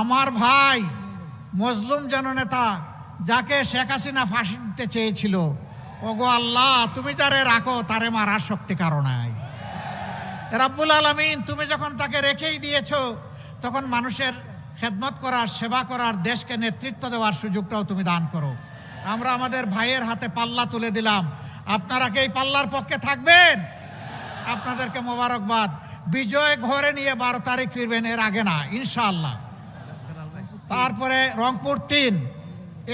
আমার ভাই মজলুম জননেতা যাকে শেখ হাসিনা ফাঁসি দিতে চেয়েছিল, ওগো আল্লাহ তুমি যারে রাখো তারে মারার শক্তি কারো নাই। রাব্বুল আলামিন তুমি যখন তাকে রেখেই দিয়েছো, তখন মানুষের খেদমত করার, সেবা করার, দেশকে নেতৃত্ব দেওয়ার সুযোগটাও তুমি দান করো। আমরা আমাদের ভাইয়ের হাতে পাল্লা তুলে দিলাম। আপনারা কি এই পাল্লার পক্ষে থাকবেন? আপনাদেরকে মোবারকবাদ। বিজয় ঘরে নিয়ে 12 তারিখ ফিরবেন, এর আগে না ইনশাআল্লাহ। তারপরে রংপুর 3,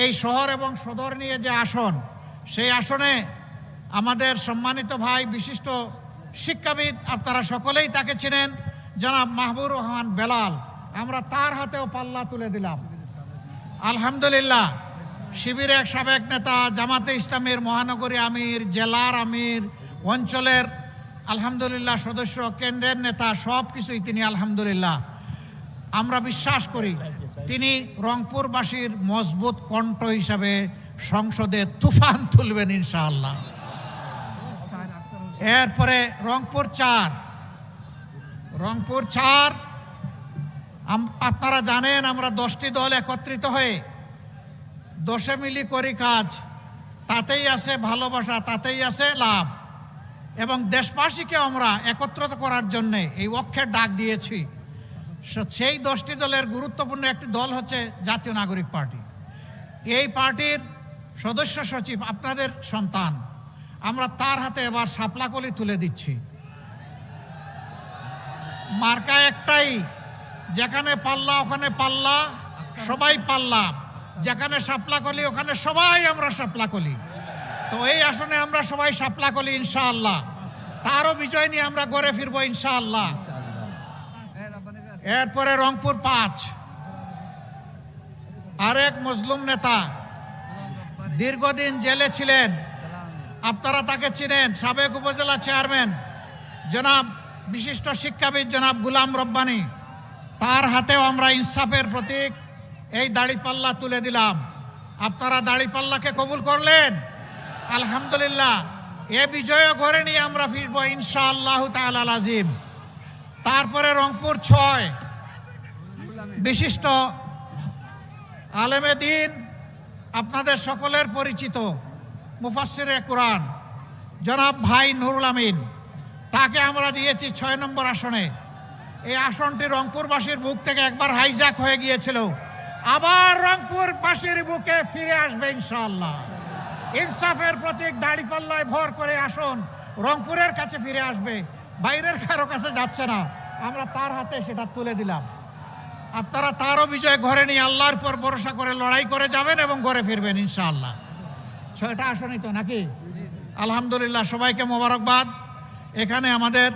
এই শহর এবং সদর নিয়ে যে আসন, সেই আসনে আমাদের সম্মানিত ভাই বিশিষ্ট শিক্ষাবিদ, আপনারা সকলেই তাকে চিনেন, জনাব মাহবুবুর রহমান বেলাল, আমরা তার হাতেও পাল্লা তুলে দিলাম। আলহামদুলিল্লাহ, শিবিরের এক সাবেক নেতা, জামাতে ইসলামের মহানগরী আমির, জেলার আমির, অঞ্চলের আলহামদুলিল্লাহ সদস্য, কেন্দ্রের নেতা, সব কিছুই তিনি আলহামদুলিল্লাহ। আমরা বিশ্বাস করি তিনি রংপুরবাসীর মজবুত কণ্ঠ হিসাবে সংসদে তুফান তুলবেন ইনশাআল্লাহ। এরপরে রংপুর 4, আপনারা জানেন আমরা 10টি দল একত্রিত হয়ে 10 মিলি করি কাজ, তাতেই আছে ভালোবাসা, তাতেই আছে লাভ। এবং দেশবাসীকে আমরা একত্রিত করার জন্যে এই অক্ষের ডাক দিয়েছি। সেই 10টি দলের গুরুত্বপূর্ণ একটি দল হচ্ছে জাতীয় নাগরিক পার্টি। এই পার্টির সদস্য সচিব আপনাদের সন্তান, আমরা তার হাতে এবার শাপলাকলি তুলে দিচ্ছি। মার্কা একটাই, যেখানে পাল্লা ওখানে পাল্লা, সবাই পাল্লা, যেখানে শাপলাকলি ওখানে সবাই আমরা শাপলাকলি। তো এই আসনে আমরা সবাই শাপলাকলি ইনশাআল্লাহ। তারও বিজয় নিয়ে আমরা ঘরে ফিরবো ইনশাআল্লাহ। এরপরে রংপুর 5, আরেক মজলুম নেতা, দীর্ঘদিন জেলে ছিলেন, আপনারা তাকে চিনেন, সাবেক উপজেলা চেয়ারম্যান জনাব বিশিষ্ট শিক্ষাবিদ জনাব গুলাম রব্বানী, তার হাতেও আমরা ইনসাফের প্রতীক এই দাড়িপাল্লা তুলে দিলাম। আপনারা দাড়িপাল্লাকে কবুল করলেন আলহামদুলিল্লাহ। এ বিজয় ঘরে নিয়ে আমরা ফিরবো ইনশাআল্লাহ তাআলা আজিম। তারপরে রংপুর 6, বিশিষ্ট আলেমে দ্বীন, আপনাদের সকলের পরিচিত মুফাসসিরে কুরআন জনাব ভাই নুরুল আমিন, তাকে আমরা দিয়েছি 6 নম্বর আসনে। এই আসনটি রংপুরবাসীর বুক থেকে একবার হাইজ্যাক হয়ে গিয়েছিল, আবার রংপুরবাসীর বুকে ফিরে আসবে ইনশাআল্লাহ। ইনসাফের প্রতীক দাড়িপাল্লায় ভর করে আসন রংপুরের কাছে ফিরে আসবে, বাইরের কারো কাছে যাচ্ছে না। আমরা তার হাতে সেটা তুলে দিলাম। আপনারা তারও বিজয় ঘরে নিয়ে আল্লাহর পর ভরসা করে লড়াই করে যাবেন এবং ঘরে ফিরবেন ইনশাআল্লাহ। 6টা আসনই তো নাকি? আলহামদুলিল্লাহ, সবাইকে মোবারকবাদ। এখানে আমাদের